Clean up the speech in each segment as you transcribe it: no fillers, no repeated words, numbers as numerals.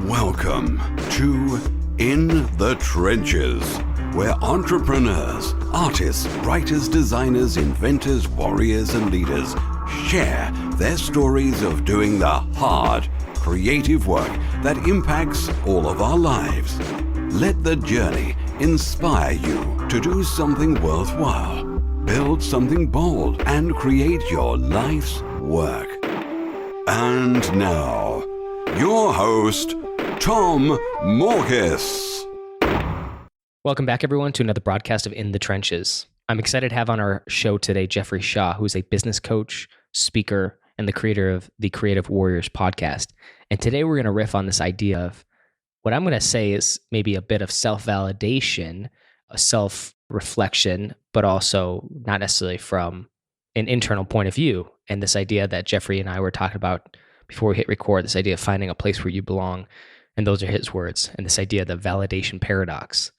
Welcome to In the Trenches, where entrepreneurs, artists, writers, designers, inventors, warriors, and leaders share their stories of doing the hard, creative work that impacts all of our lives. Let the journey inspire you to do something worthwhile, build something bold, and create your life's work. And now, your host, Tom Morkis. Welcome back, everyone, to another broadcast of In the Trenches. I'm excited to have on our show today Jeffrey Shaw, who's a business coach, speaker, and the creator of the Creative Warriors podcast. And today we're going to riff on this idea of what I'm going to say is maybe a bit of self-validation, a self-reflection, but also not necessarily from an internal point of view. And this idea that Jeffrey and I were talking about before we hit record, this idea of finding a place where you belong. And those are his words. And this idea of the validation paradox,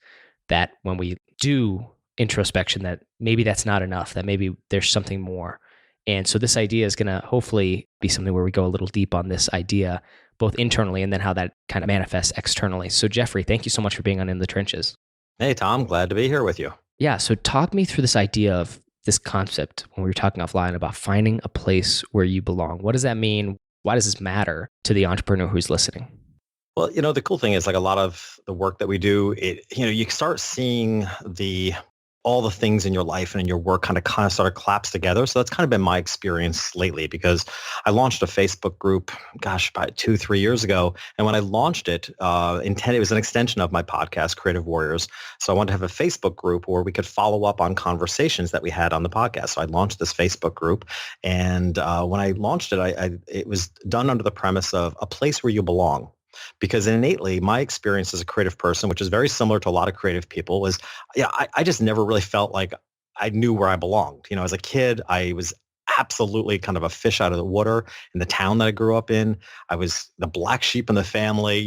that when we do introspection, that maybe that's not enough, that maybe there's something more. And so this idea is going to hopefully be something where we go a little deep on this idea, both internally and then how that kind of manifests externally. So Jeffrey, thank you so much for being on In the Trenches. Hey, Tom, glad to be here with you. Yeah. So talk me through this idea of this concept when we were talking offline about finding a place where you belong. What does that mean? Why does this matter to the entrepreneur who's listening? Well, the cool thing is like a lot of the work that we do, you start seeing all the things in your life and in your work kind of sort of collapse together. So that's kind of been my experience lately, because I launched a Facebook group, about 2-3 years ago. And when I launched it, it was an extension of my podcast, Creative Warriors. So I wanted to have a Facebook group where we could follow up on conversations that we had on the podcast. So I launched this Facebook group. And when I launched it, it was done under the premise of a place where you belong. Because innately, my experience as a creative person, which is very similar to a lot of creative people, was, I just never really felt like I knew where I belonged. As a kid, I was absolutely kind of a fish out of the water in the town that I grew up in. I was the black sheep in the family,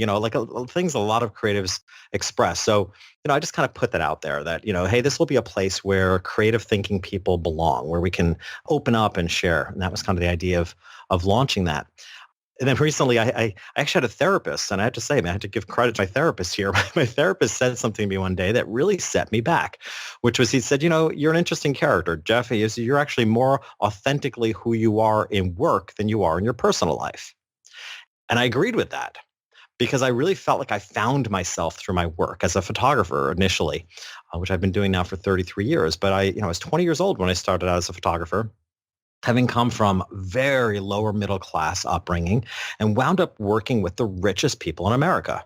things a lot of creatives express. So, I just kind of put that out there that, hey, this will be a place where creative thinking people belong, where we can open up and share. And that was kind of the idea of launching that. And then recently, I actually had a therapist, and I have to say, I had to give credit to my therapist here. My therapist said something to me one day that really set me back, which was, he said, you're an interesting character, Jeff. You're actually more authentically who you are in work than you are in your personal life. And I agreed with that, because I really felt like I found myself through my work as a photographer initially, which I've been doing now for 33 years. But I was 20 years old when I started out as a photographer, having come from very lower middle class upbringing, and wound up working with the richest people in America.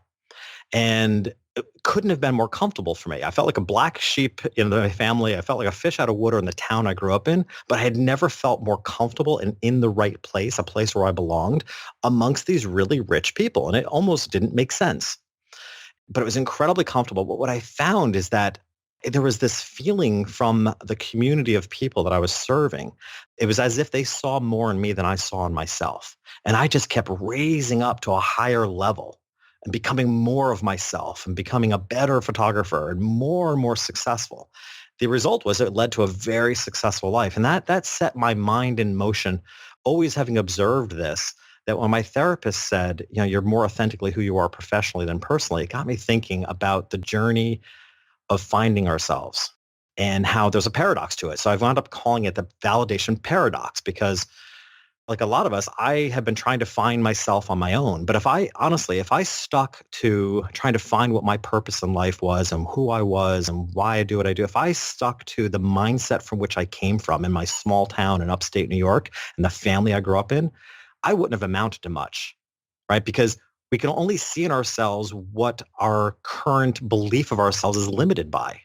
And it couldn't have been more comfortable for me. I felt like a black sheep in my family. I felt like a fish out of water in the town I grew up in, but I had never felt more comfortable and in the right place, a place where I belonged amongst these really rich people. And it almost didn't make sense, but it was incredibly comfortable. But what I found is that there was this feeling from the community of people that I was serving. It was as if they saw more in me than I saw in myself. And I just kept raising up to a higher level and becoming more of myself and becoming a better photographer and more successful. The result was it led to a very successful life. And that set my mind in motion, always having observed this, that when my therapist said, you're more authentically who you are professionally than personally, it got me thinking about the journey of finding ourselves and how there's a paradox to it. So I've wound up calling it the validation paradox, because like a lot of us, I have been trying to find myself on my own. But if I stuck to trying to find what my purpose in life was and who I was and why I do what I do, if I stuck to the mindset from which I came from in my small town in upstate New York and the family I grew up in, I wouldn't have amounted to much, right? Because we can only see in ourselves what our current belief of ourselves is limited by.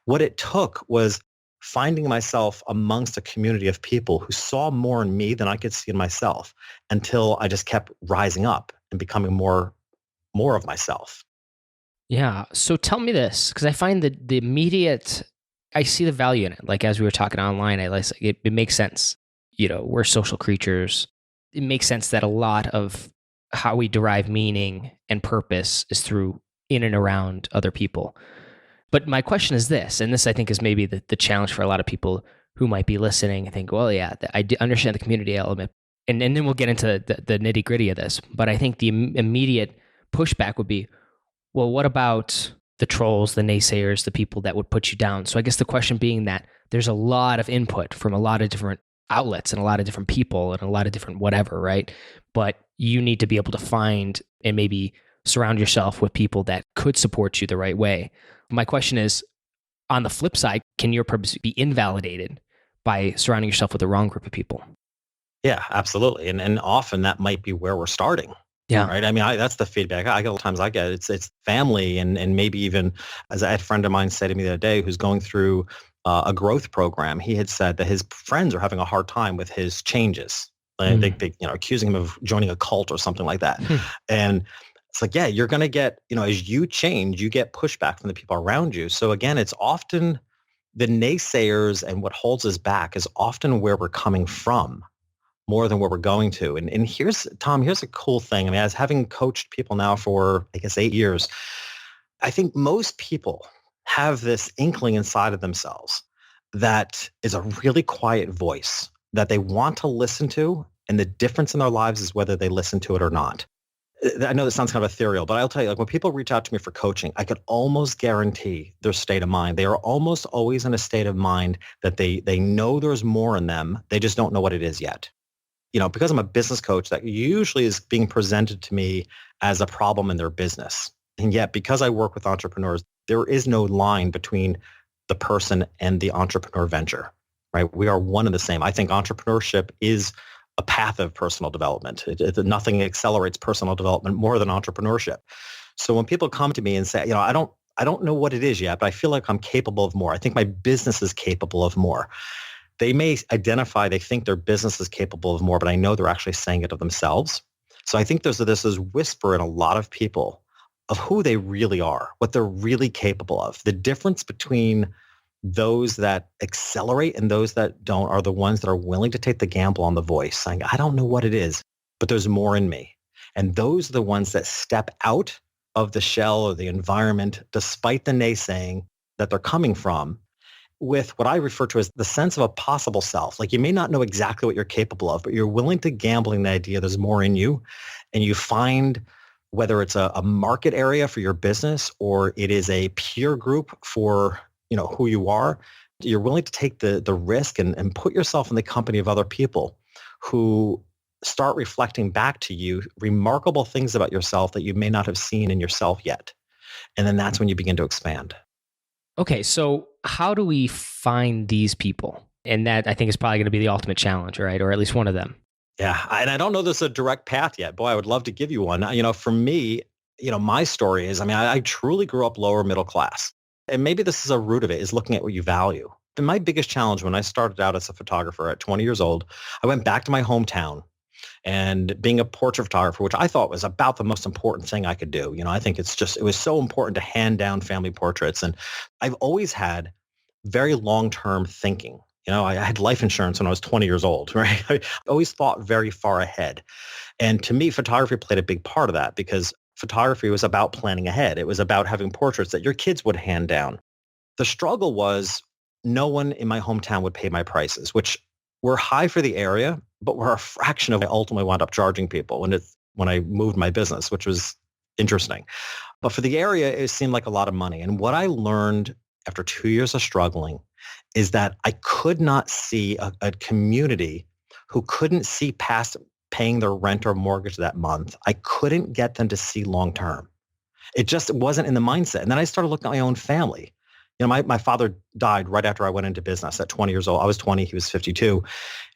What it took was finding myself amongst a community of people who saw more in me than I could see in myself, until I just kept rising up and becoming more of myself. Yeah. So tell me this, because I find that I see the value in it. Like as we were talking online, it makes sense. We're social creatures. It makes sense that a lot of how we derive meaning and purpose is through in and around other people. But my question is this, and this I think is maybe the challenge for a lot of people who might be listening and think, well, yeah, I understand the community element. And then we'll get into the nitty gritty of this. But I think the immediate pushback would be, well, what about the trolls, the naysayers, the people that would put you down? So I guess the question being that there's a lot of input from a lot of different outlets and a lot of different people and a lot of different whatever, right? But you need to be able to find and maybe surround yourself with people that could support you the right way. My question is, on the flip side, can your purpose be invalidated by surrounding yourself with the wrong group of people? Yeah, absolutely. And often that might be where we're starting. Yeah. Right. I mean, that's the feedback I get. A lot of times I get it's family and maybe even, as I had a friend of mine say to me the other day who's going through a growth program. He had said that his friends are having a hard time with his changes. They accusing him of joining a cult or something like that. And it's like, yeah, you're going to get, as you change, you get pushback from the people around you. So again, it's often the naysayers, and what holds us back is often where we're coming from more than where we're going to. And here's a cool thing. I mean, as having coached people now for, I guess, 8 years, I think most people have this inkling inside of themselves that is a really quiet voice that they want to listen to. And the difference in their lives is whether they listen to it or not. I know this sounds kind of ethereal, but I'll tell you, like when people reach out to me for coaching, I could almost guarantee their state of mind. They are almost always in a state of mind that they know there's more in them. They just don't know what it is yet. Because I'm a business coach, that usually is being presented to me as a problem in their business. And yet, because I work with entrepreneurs, there is no line between the person and the entrepreneur venture, right? We are one and the same. I think entrepreneurship is a path of personal development. Nothing accelerates personal development more than entrepreneurship. So when people come to me and say, I don't know what it is yet, but I feel like I'm capable of more. I think my business is capable of more. They may identify, they think their business is capable of more, but I know they're actually saying it of themselves. So I think there's this whisper in a lot of people of who they really are, what they're really capable of. The difference between those that accelerate and those that don't are the ones that are willing to take the gamble on the voice, saying, I don't know what it is, but there's more in me. And those are the ones that step out of the shell or the environment, despite the naysaying that they're coming from, with what I refer to as the sense of a possible self. Like you may not know exactly what you're capable of, but you're willing to gamble in the idea there's more in you. And you find whether it's a market area for your business or it is a peer group for who you are, you're willing to take the risk and put yourself in the company of other people who start reflecting back to you remarkable things about yourself that you may not have seen in yourself yet. And then that's when you begin to expand. Okay, so how do we find these people? And that I think is probably going to be the ultimate challenge, right? Or at least one of them. Yeah, and I don't know there's a direct path yet. Boy, I would love to give you one. For me, my story is, I truly grew up lower middle class. And maybe this is a root of it, is looking at what you value. And my biggest challenge when I started out as a photographer at 20 years old, I went back to my hometown. And being a portrait photographer, which I thought was about the most important thing I could do. I think it was so important to hand down family portraits. And I've always had very long-term thinking. I had life insurance when I was 20 years old, right? I always thought very far ahead. And to me, photography played a big part of that because photography was about planning ahead. It was about having portraits that your kids would hand down. The struggle was no one in my hometown would pay my prices, which were high for the area, but were a fraction of what I ultimately wound up charging people when I moved my business, which was interesting. But for the area, it seemed like a lot of money. And what I learned after 2 years of struggling is that I could not see a community who couldn't see past paying their rent or mortgage that month. I couldn't get them to see long term. It just wasn't in the mindset. And then I started looking at my own family. My father died right after I went into business at 20 years old. I was 20, he was 52, and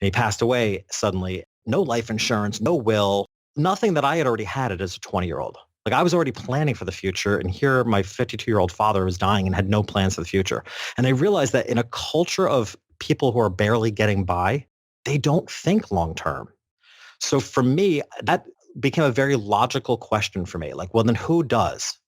he passed away suddenly. No life insurance, no will, nothing that I had already had it as a 20-year-old. Like I was already planning for the future, and here my 52-year-old father was dying and had no plans for the future. And I realized that in a culture of people who are barely getting by, they don't think long term. So for me, that became a very logical question for me. Like, well, then who does?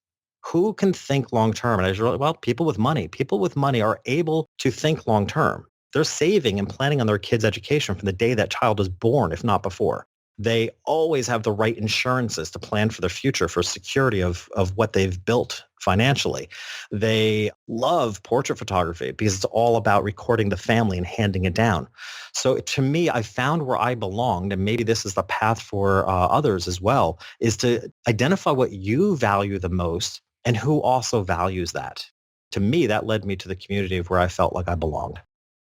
Who can think long term? And I just realized, well, people with money. People with money are able to think long term. They're saving and planning on their kids' education from the day that child is born, if not before. They always have the right insurances to plan for their future, for security of what they've built financially. They love portrait photography because it's all about recording the family and handing it down. So to me, I found where I belonged, and maybe this is the path for others as well, is to identify what you value the most and who also values that. To me, that led me to the community of where I felt like I belonged.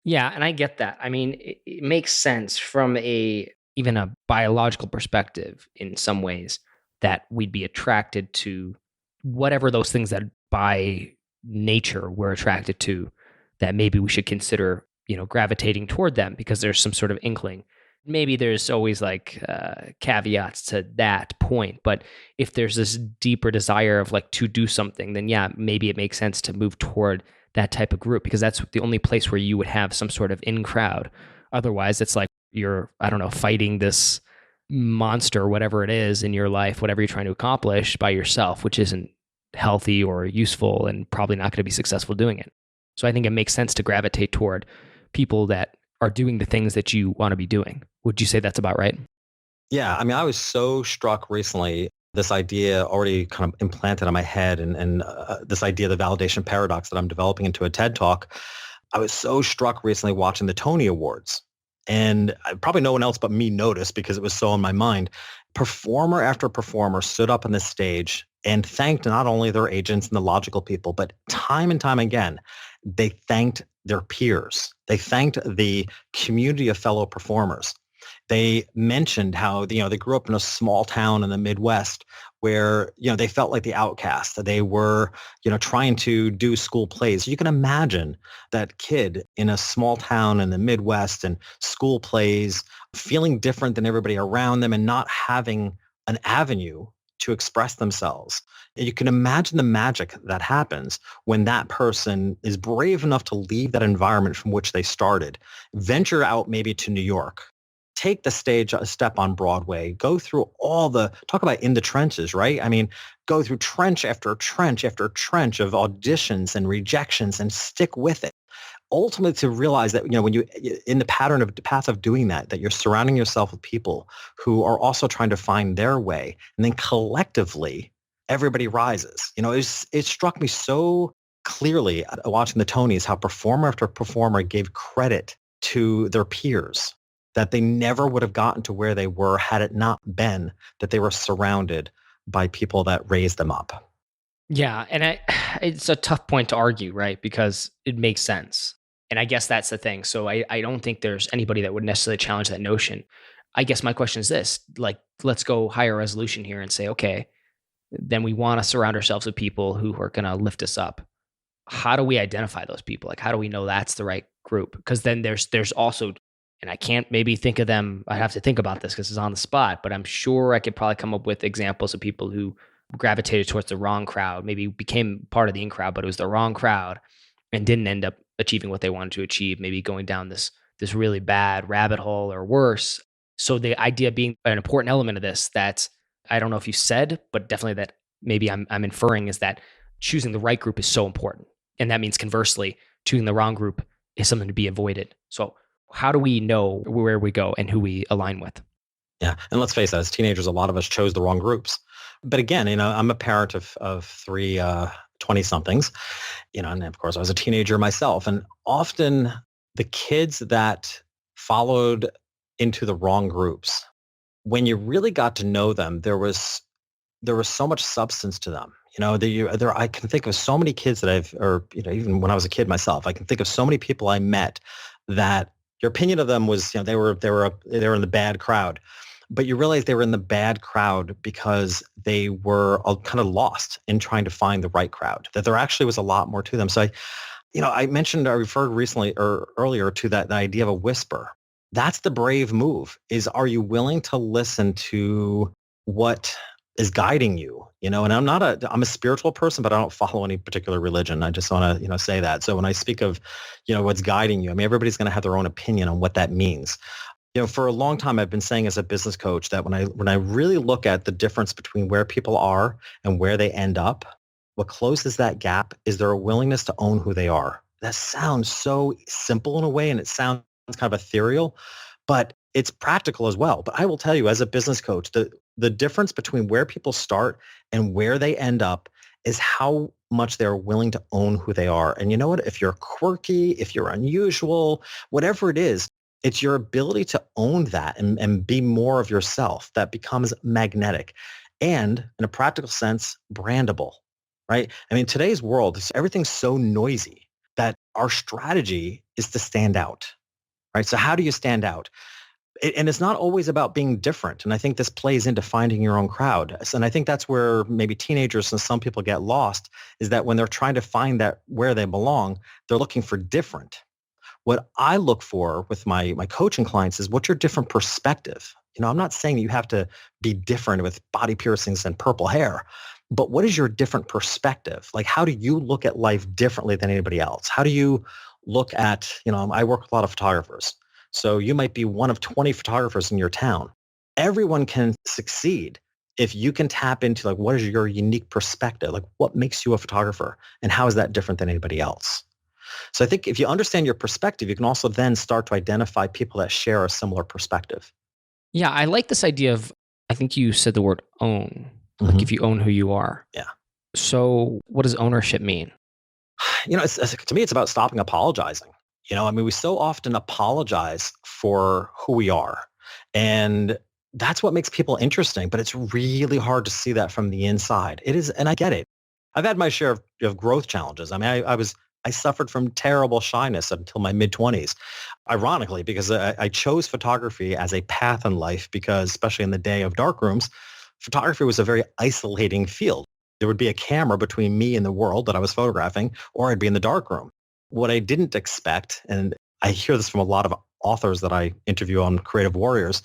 Yeah, and I get that. I mean, it makes sense from a even a biological perspective in some ways that we'd be attracted to whatever those things that by nature we're attracted to, that maybe we should consider, gravitating toward them because there's some sort of inkling. Maybe there's always like caveats to that point, but if there's this deeper desire of like to do something, then yeah, maybe it makes sense to move toward that type of group because that's the only place where you would have some sort of in crowd. Otherwise, it's like you're, I don't know, fighting this monster, whatever it is in your life, whatever you're trying to accomplish by yourself, which isn't healthy or useful and probably not going to be successful doing it. So I think it makes sense to gravitate toward people that are doing the things that you want to be doing. Would you say that's about right? Yeah, I mean, I was so struck recently, this idea already kind of implanted in my head and this idea of the validation paradox that I'm developing into a TED Talk. I was so struck recently watching the Tony Awards. And probably no one else but me noticed because it was so on my mind. Performer after performer stood up on the stage and thanked not only their agents and the logical people, but time and time again, they thanked their peers. They thanked the community of fellow performers. They mentioned how they grew up in a small town in the Midwest where they felt like the outcast. They were trying to do school plays. You can imagine that kid in a small town in the Midwest and school plays, feeling different than everybody around them and not having an avenue to express themselves. You can imagine the magic that happens when that person is brave enough to leave that environment from which they started, venture out maybe to New York, take the stage a step on Broadway, go through talk about in the trenches, right? I mean, go through trench after trench after trench of auditions and rejections and stick with it. Ultimately to realize that, when you, in the path of doing that you're surrounding yourself with people who are also trying to find their way. And then collectively, everybody rises. It struck me so clearly watching the Tonys, how performer after performer gave credit to their peers that they never would have gotten to where they were had it not been that they were surrounded by people that raised them up. Yeah, and it's a tough point to argue, right? Because it makes sense. And I guess that's the thing. So I don't think there's anybody that would necessarily challenge that notion. I guess my question is this, like, let's go higher resolution here and say, okay, then we want to surround ourselves with people who are going to lift us up. How do we identify those people? Like, how do we know that's the right group? Because then there's also, and I can't maybe think of them. I have to think about this because it's on the spot, but I'm sure I could probably come up with examples of people who gravitated towards the wrong crowd, maybe became part of the in crowd, but it was the wrong crowd and didn't end up achieving what they wanted to achieve, maybe going down this really bad rabbit hole or worse. So the idea being an important element of this that I don't know if you said, but definitely that maybe I'm inferring is that choosing the right group is so important. And that means conversely, choosing the wrong group is something to be avoided. So how do we know where we go and who we align with? Yeah. And let's face it, as teenagers, a lot of us chose the wrong groups. But again, I'm a parent of three 20-somethings, and of course I was a teenager myself. And often the kids that followed into the wrong groups, when you really got to know them, there was so much substance to them. I can think of so many kids that even when I was a kid myself, I can think of so many people I met that your opinion of them was, they were in the bad crowd. But you realize they were in the bad crowd because they were kind of lost in trying to find the right crowd, that there actually was a lot more to them. So I referred recently or earlier to that the idea of a whisper. That's the brave move is, are you willing to listen to what is guiding you? And I'm a spiritual person, but I don't follow any particular religion. I just want to, say that. So when I speak of, what's guiding you, I mean, everybody's going to have their own opinion on what that means. For a long time, I've been saying as a business coach that when I really look at the difference between where people are and where they end up, what closes that gap is their willingness to own who they are. That sounds so simple in a way, and it sounds kind of ethereal, but it's practical as well. But I will tell you, as a business coach, the difference between where people start and where they end up is how much they're willing to own who they are. And you know what? If you're quirky, if you're unusual, whatever it is, it's your ability to own that and be more of yourself that becomes magnetic and, in a practical sense, brandable, right? I mean, today's world, everything's so noisy that our strategy is to stand out, right? So how do you stand out? And it's not always about being different. And I think this plays into finding your own crowd. And I think that's where maybe teenagers and some people get lost, is that when they're trying to find that where they belong, they're looking for different. What I look for with my coaching clients is, what's your different perspective? I'm not saying you have to be different with body piercings and purple hair, but what is your different perspective? Like, how do you look at life differently than anybody else? How do you look at, I work with a lot of photographers. So you might be one of 20 photographers in your town. Everyone can succeed if you can tap into, like, what is your unique perspective? Like, what makes you a photographer and how is that different than anybody else? So I think if you understand your perspective, you can also then start to identify people that share a similar perspective. Yeah, I like this idea of, I think you said the word own, like Mhm. if you own who you are. Yeah. So what does ownership mean? To me, it's about stopping apologizing. I mean, we so often apologize for who we are. And that's what makes people interesting, but it's really hard to see that from the inside. It is, and I get it. I've had my share of growth challenges. I mean, I suffered from terrible shyness until my mid-20s, ironically, because I chose photography as a path in life because, especially in the day of dark rooms, photography was a very isolating field. There would be a camera between me and the world that I was photographing, or I'd be in the dark room. What I didn't expect, and I hear this from a lot of authors that I interview on Creative Warriors,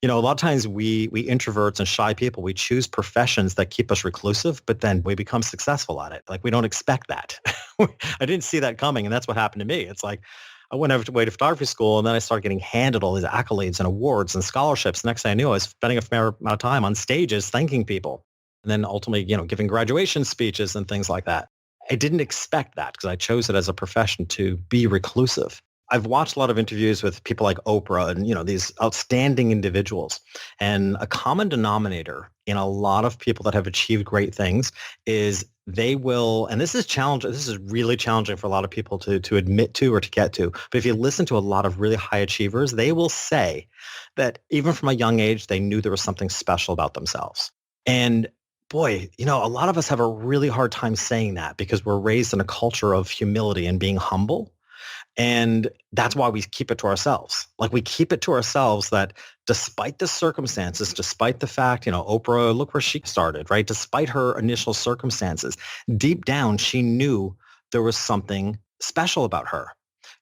a lot of times we introverts and shy people, we choose professions that keep us reclusive, but then we become successful at it. Like, we don't expect that. I didn't see that coming, and that's what happened to me. It's like I went away to photography school, and then I started getting handed all these accolades and awards and scholarships. Next thing I knew, I was spending a fair amount of time on stages thanking people, and then ultimately, giving graduation speeches and things like that. I didn't expect that because I chose it as a profession to be reclusive. I've watched a lot of interviews with people like Oprah and, these outstanding individuals. And a common denominator in a lot of people that have achieved great things is they will, and this is challenging, this is really challenging for a lot of people to admit to or to get to. But if you listen to a lot of really high achievers, they will say that even from a young age, they knew there was something special about themselves. And boy, a lot of us have a really hard time saying that because we're raised in a culture of humility and being humble. And that's why we keep it to ourselves. Like, we keep it to ourselves that despite the circumstances, despite the fact, Oprah, look where she started, right? Despite her initial circumstances, deep down, she knew there was something special about her.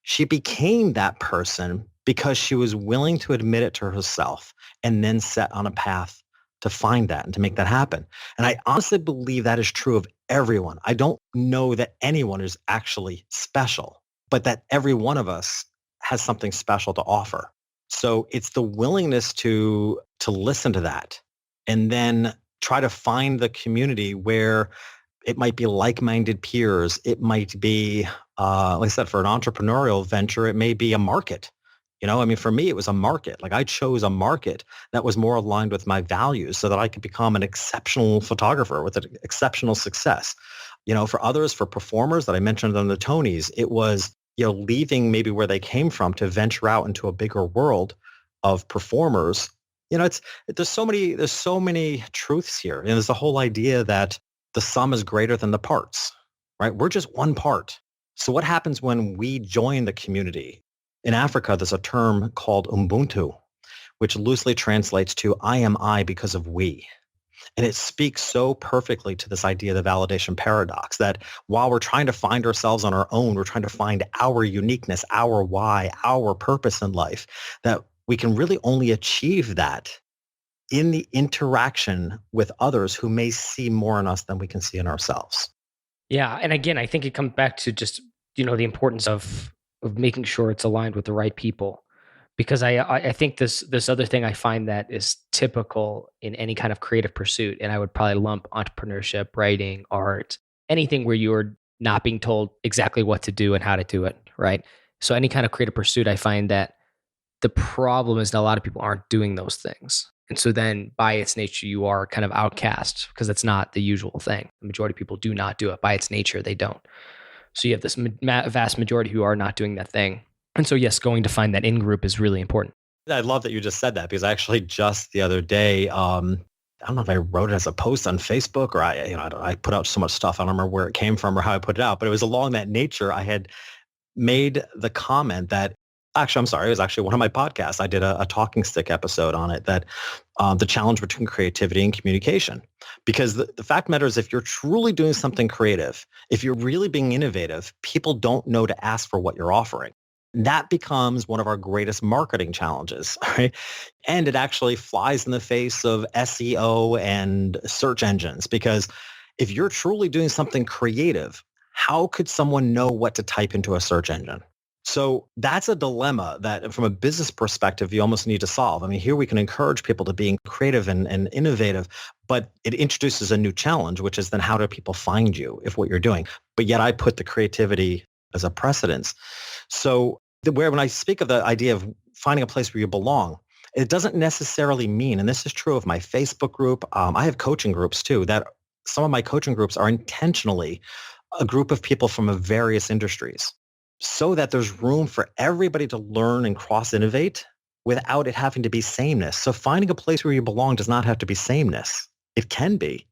She became that person because she was willing to admit it to herself and then set on a path to find that and to make that happen. And I honestly believe that is true of everyone. I don't know that anyone is actually special, but that every one of us has something special to offer. So it's the willingness to listen to that and then try to find the community where it might be like-minded peers. It might be, like I said, for an entrepreneurial venture, it may be a market. I mean, for me, it was a market. Like, I chose a market that was more aligned with my values so that I could become an exceptional photographer with an exceptional success. For others, for performers that I mentioned on the twenties, it was, leaving maybe where they came from to venture out into a bigger world of performers. There's so many truths here. And there's the whole idea that the sum is greater than the parts, right? We're just one part. So what happens when we join the community? In Africa, there's a term called Ubuntu, which loosely translates to I am I because of we. And it speaks so perfectly to this idea of the validation paradox, that while we're trying to find ourselves on our own, we're trying to find our uniqueness, our why, our purpose in life, that we can really only achieve that in the interaction with others who may see more in us than we can see in ourselves. Yeah, and again, I think it comes back to just, the importance of making sure it's aligned with the right people. Because I think this other thing I find that is typical in any kind of creative pursuit, and I would probably lump entrepreneurship, writing, art, anything where you're not being told exactly what to do and how to do it, right? So any kind of creative pursuit, I find that the problem is that a lot of people aren't doing those things. And so then by its nature, you are kind of outcast because that's not the usual thing. The majority of people do not do it. By its nature, they don't. So you have this vast majority who are not doing that thing. And so, yes, going to find that in group is really important. I love that you just said that because actually just the other day, I don't know if I wrote it as a post on Facebook or I put out so much stuff. I don't remember where it came from or how I put it out, but it was along that nature. I had made the comment that actually, I'm sorry, it was actually one of my podcasts. I did a talking stick episode on it that the challenge between creativity and communication. Because the fact matters, if you're truly doing something creative, if you're really being innovative, people don't know to ask for what you're offering. That becomes one of our greatest marketing challenges, right? And it actually flies in the face of SEO and search engines because if you're truly doing something creative, how could someone know what to type into a search engine? So that's a dilemma that from a business perspective, you almost need to solve. I mean, here we can encourage people to be creative and innovative, but it introduces a new challenge, which is then how do people find you if what you're doing? But yet I put the creativity as a precedence. So when I speak of the idea of finding a place where you belong, it doesn't necessarily mean, and this is true of my Facebook group, I have coaching groups too, that some of my coaching groups are intentionally a group of people from various industries so that there's room for everybody to learn and cross-innovate without it having to be sameness. So finding a place where you belong does not have to be sameness. It can be,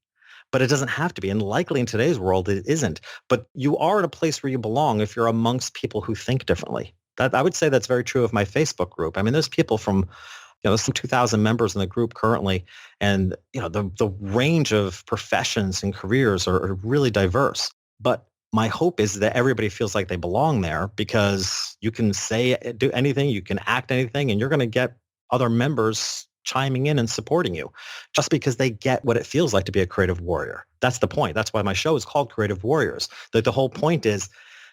but it doesn't have to be. And likely in today's world, it isn't. But you are in a place where you belong if you're amongst people who think differently. I would say that's very true of my Facebook group. I mean, there's people from, there's some 2,000 members in the group currently. And, the range of professions and careers are really diverse. But my hope is that everybody feels like they belong there because you can do anything, you can act anything, and you're going to get other members chiming in and supporting you just because they get what it feels like to be a creative warrior. That's the point. That's why my show is called Creative Warriors. The whole point is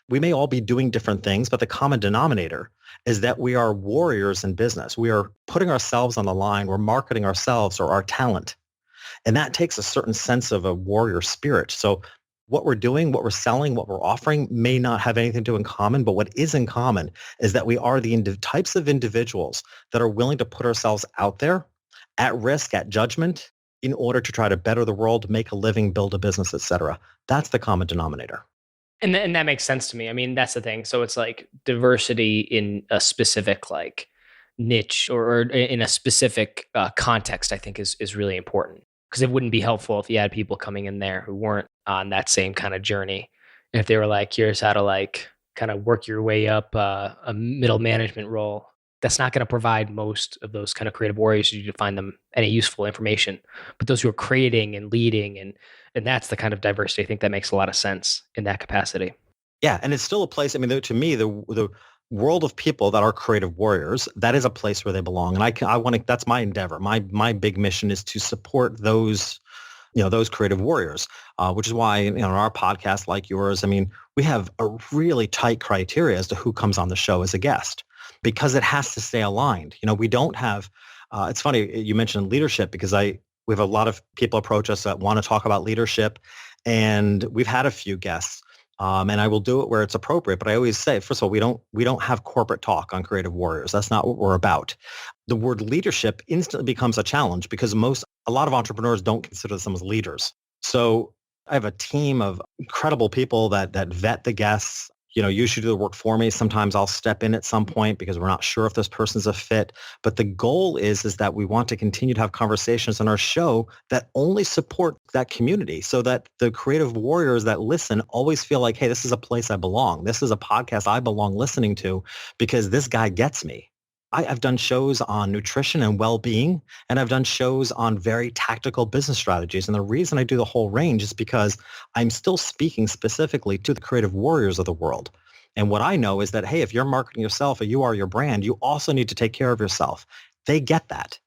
we may all be doing different things, but the common denominator is that we are warriors in business. We are putting ourselves on the line. We're marketing ourselves or our talent. And that takes a certain sense of a warrior spirit. So what we're doing, what we're selling, what we're offering may not have anything to do in common, but what is in common is that we are the types of individuals that are willing to put ourselves out there at risk, at judgment, in order to try to better the world, make a living, build a business, et cetera. That's the common denominator. And that makes sense to me. I mean, that's the thing. So it's like diversity in a specific like niche or in a specific context, I think is really important. Because it wouldn't be helpful if you had people coming in there who weren't on that same kind of journey. And if they were like, here's how to like kind of work your way up a middle management role, that's not going to provide most of those kind of creative warriors you to find them any useful information. But those who are creating and leading and that's the kind of diversity. I think that makes a lot of sense in that capacity. Yeah, and it's still a place. I mean, to me, the world of people that are creative warriors, that is a place where they belong. And I want to. That's my endeavor. My big mission is to support those, those creative warriors. Which is why in our podcast, like yours, I mean, we have a really tight criteria as to who comes on the show as a guest because it has to stay aligned. We don't have. It's funny you mentioned leadership because we have a lot of people approach us that want to talk about leadership, and we've had a few guests. And I will do it where it's appropriate. But I always say, first of all, we don't have corporate talk on Creative Warriors. That's not what we're about. The word leadership instantly becomes a challenge because a lot of entrepreneurs don't consider themselves leaders. So I have a team of incredible people that vet the guests. Usually do the work for me. Sometimes I'll step in at some point because we're not sure if this person's a fit. But the goal is that we want to continue to have conversations on our show that only support that community so that the creative warriors that listen always feel like, hey, this is a place I belong. This is a podcast I belong listening to because this guy gets me. I've done shows on nutrition and well-being, and I've done shows on very tactical business strategies. And the reason I do the whole range is because I'm still speaking specifically to the creative warriors of the world. And what I know is that, hey, if you're marketing yourself or you are your brand, you also need to take care of yourself. They get that.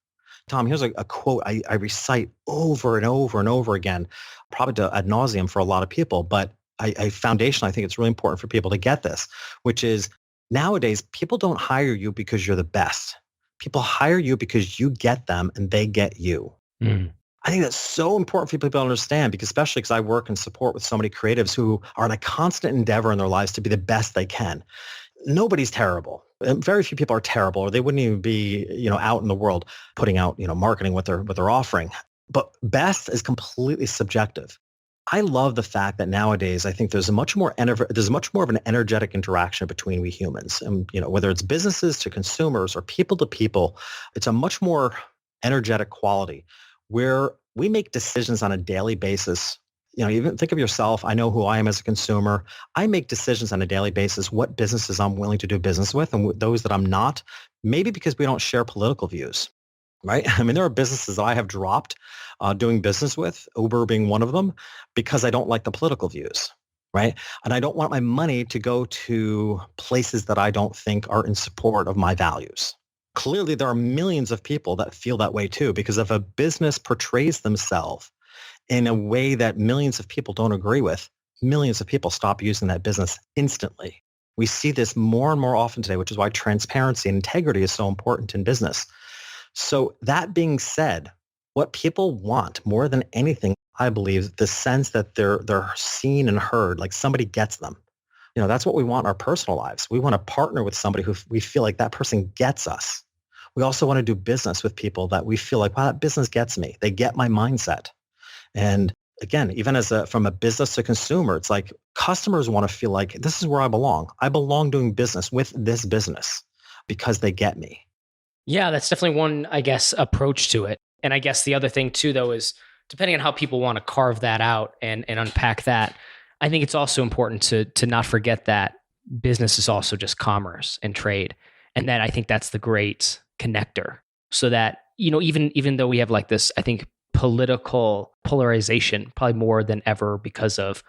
Tom, here's a quote I recite over and over and over again, probably ad nauseum for a lot of people, but I foundationally, I think it's really important for people to get this, which is, nowadays, people don't hire you because you're the best. People hire you because you get them and they get you. Mm. I think that's so important for people to understand because especially because I work and support with so many creatives who are in a constant endeavor in their lives to be the best they can. Nobody's terrible. And very few people are terrible, or they wouldn't even be, out in the world putting out, marketing what they're offering. But best is completely subjective. I love the fact that nowadays I think there's much more of an energetic interaction between we humans, and whether it's businesses to consumers or people to people, it's a much more energetic quality where we make decisions on a daily basis. Even think of yourself. I know who I am as a consumer. I make decisions on a daily basis what businesses I'm willing to do business with and those that I'm not. Maybe because we don't share political views, right? I mean, there are businesses that I have dropped doing business with, Uber being one of them, because I don't like the political views, right? And I don't want my money to go to places that I don't think are in support of my values. Clearly, there are millions of people that feel that way too, because if a business portrays themselves in a way that millions of people don't agree with, millions of people stop using that business instantly. We see this more and more often today, which is why transparency and integrity is so important in business. So that being said, what people want more than anything, I believe, the sense that they're seen and heard, like somebody gets them. That's what we want in our personal lives. We want to partner with somebody who we feel like that person gets us. We also want to do business with people that we feel like, wow, that business gets me. They get my mindset. And again, even from a business to consumer, it's like customers want to feel like this is where I belong. I belong doing business with this business because they get me. Yeah, that's definitely one, I guess, approach to it. And I guess the other thing too, though, is depending on how people want to carve that out and unpack that, I think it's also important to not forget that business is also just commerce and trade. And that I think that's the great connector. So that, even though we have like this, I think, political polarization, probably more than ever because of,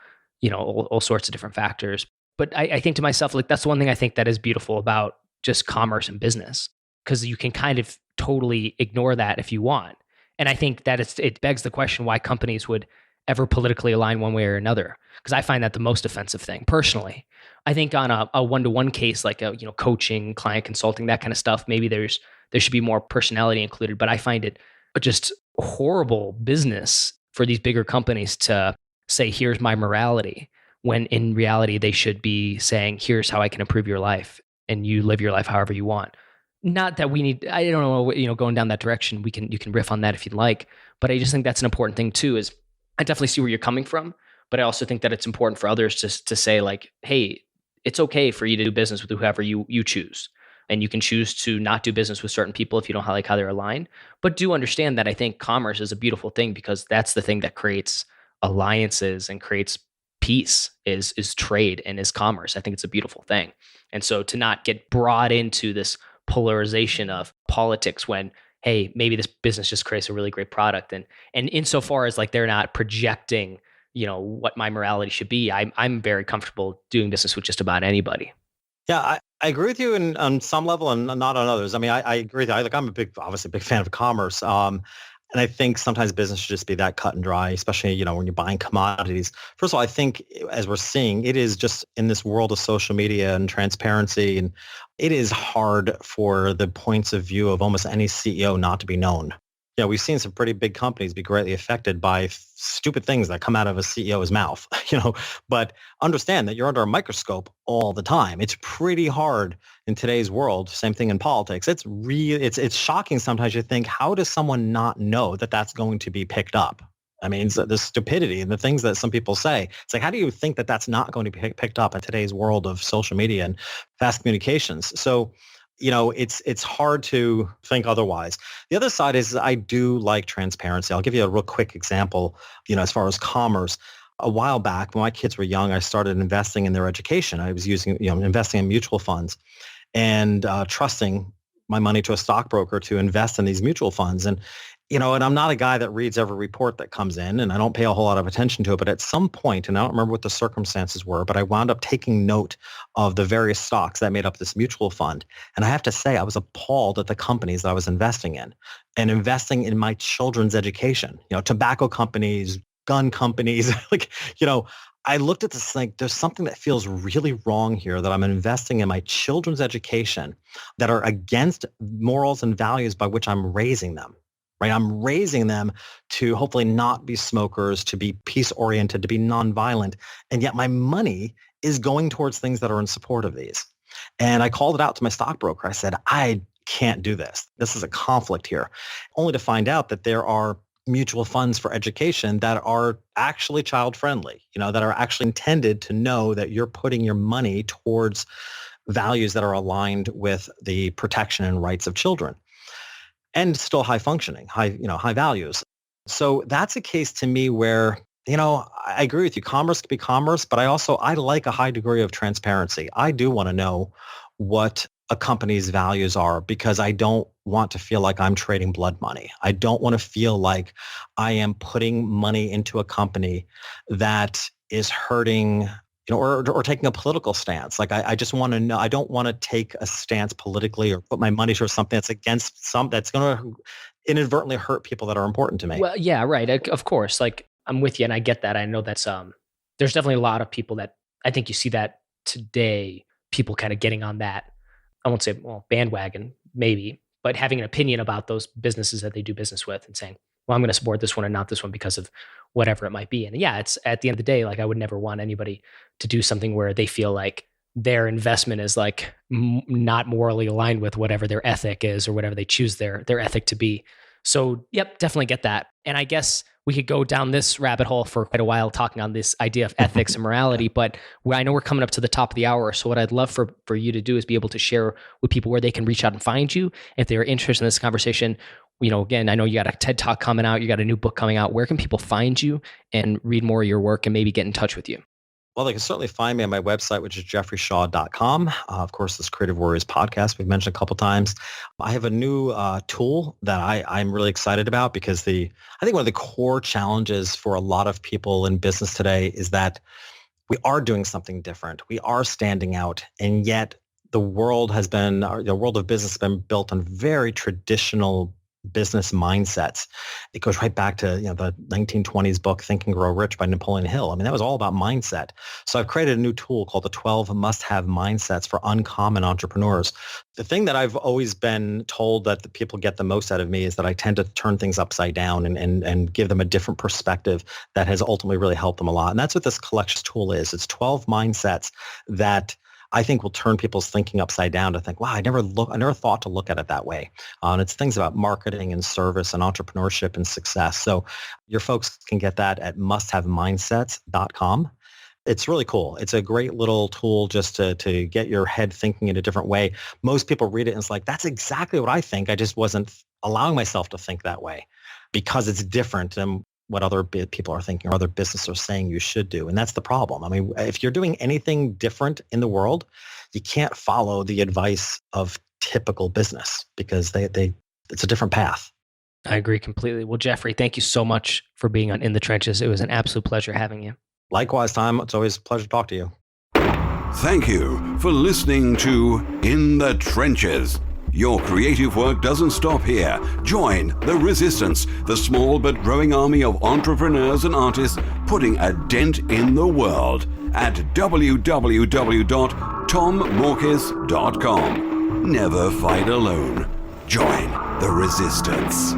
all sorts of different factors. But I think to myself, like, that's one thing I think that is beautiful about just commerce and business, because you can kind of totally ignore that if you want. And I think that it begs the question why companies would ever politically align one way or another. Because I find that the most offensive thing personally. I think on a one-to-one case, like coaching, client consulting, that kind of stuff, maybe there should be more personality included. But I find it just horrible business for these bigger companies to say, here's my morality, when in reality they should be saying, here's how I can improve your life and you live your life however you want. Not that we need, I don't know, going down that direction, you can riff on that if you'd like, but I just think that's an important thing too, is I definitely see where you're coming from, but I also think that it's important for others to say like, hey, it's okay for you to do business with whoever you choose. And you can choose to not do business with certain people if you don't like how they're aligned. But do understand that I think commerce is a beautiful thing, because that's the thing that creates alliances and creates peace is trade and is commerce. I think it's a beautiful thing. And so to not get brought into this polarization of politics when, hey, maybe this business just creates a really great product. And insofar as like they're not projecting, what my morality should be, I'm very comfortable doing business with just about anybody. Yeah, I agree with you on some level and not on others. I mean, I agree with you. I'm obviously a big fan of commerce. And I think sometimes business should just be that cut and dry, especially, when you're buying commodities. First of all, I think as we're seeing, it is just in this world of social media and transparency, and it is hard for the points of view of almost any CEO not to be known. We've seen some pretty big companies be greatly affected by stupid things that come out of a CEO's mouth, but understand that you're under a microscope all the time. It's pretty hard in today's world. Same thing in politics. It's shocking sometimes. You think, how does someone not know that that's going to be picked up? I mean, it's the stupidity and the things that some people say. It's like, how do you think that that's not going to be picked up in today's world of social media and fast communications? So, it's hard to think otherwise. The other side is I do like transparency. I'll give you a real quick example, as far as commerce. A while back, when my kids were young, I started investing in their education. I was investing in mutual funds and trusting my money to a stockbroker to invest in these mutual funds. And I'm not a guy that reads every report that comes in, and I don't pay a whole lot of attention to it. But at some point, and I don't remember what the circumstances were, but I wound up taking note of the various stocks that made up this mutual fund. And I have to say, I was appalled at the companies that I was investing in and investing in my children's education, tobacco companies, gun companies. I looked at this like, there's something that feels really wrong here, that I'm investing in my children's education that are against morals and values by which I'm raising them. Right? I'm raising them to hopefully not be smokers, to be peace-oriented, to be nonviolent. And yet my money is going towards things that are in support of these. And I called it out to my stockbroker. I said, I can't do this. This is a conflict here. Only to find out that there are mutual funds for education that are actually child friendly, that are actually intended to know that you're putting your money towards values that are aligned with the protection and rights of children and still high functioning, high values. So that's a case to me where, I agree with you. Commerce can be commerce, but I like a high degree of transparency. I do want to know what a company's values are because I don't want to feel like I'm trading blood money. I don't want to feel like I am putting money into a company that is hurting, or taking a political stance. Like I just want to know, I don't want to take a stance politically or put my money towards something that's that's going to inadvertently hurt people that are important to me. Well, yeah, right. Of course. Like I'm with you and I get that. I know that's, there's definitely a lot of people that I think you see that today, people kind of getting on that, I won't say, bandwagon, maybe, but having an opinion about those businesses that they do business with and saying, well, I'm going to support this one and not this one because of whatever it might be. And yeah, it's at the end of the day, like I would never want anybody to do something where they feel like their investment is like not morally aligned with whatever their ethic is or whatever they choose their ethic to be. So, yep, definitely get that. And I guess we could go down this rabbit hole for quite a while talking on this idea of ethics and morality, but I know we're coming up to the top of the hour. So what I'd love for you to do is be able to share with people where they can reach out and find you. If they're interested in this conversation, again, I know you got a TED Talk coming out, you got a new book coming out. Where can people find you and read more of your work and maybe get in touch with you? Well, they can certainly find me on my website, which is jeffreyshaw.com. Of course, this Creative Warriors podcast we've mentioned a couple times. I have a new tool that I'm really excited about because I think one of the core challenges for a lot of people in business today is that we are doing something different. We are standing out, and yet the world of business has been built on very traditional business mindsets. It goes right back to the 1920s book Think and Grow Rich by Napoleon Hill. I mean, that was all about mindset. So I've created a new tool called the 12 must-have mindsets for uncommon entrepreneurs. The thing that I've always been told that the people get the most out of me is that I tend to turn things upside down and give them a different perspective that has ultimately really helped them a lot. And that's what this collections tool is. It's 12 mindsets that I think will turn people's thinking upside down to think, wow, I never thought to look at it that way. And it's things about marketing and service and entrepreneurship and success. So your folks can get that at musthavemindsets.com. It's really cool. It's a great little tool just to get your head thinking in a different way. Most people read it and it's like, that's exactly what I think. I just wasn't allowing myself to think that way because it's different than what other people are thinking or other businesses are saying you should do. And that's the problem. I mean, if you're doing anything different in the world, you can't follow the advice of typical business because it's a different path. I agree completely. Well, Jeffrey, thank you so much for being on In the Trenches. It was an absolute pleasure having you. Likewise, Tom. It's always a pleasure to talk to you. Thank you for listening to In the Trenches. Your creative work doesn't stop here. Join the resistance, the small but growing army of entrepreneurs and artists putting a dent in the world at www.tommorkis.com. Never fight alone. Join the resistance.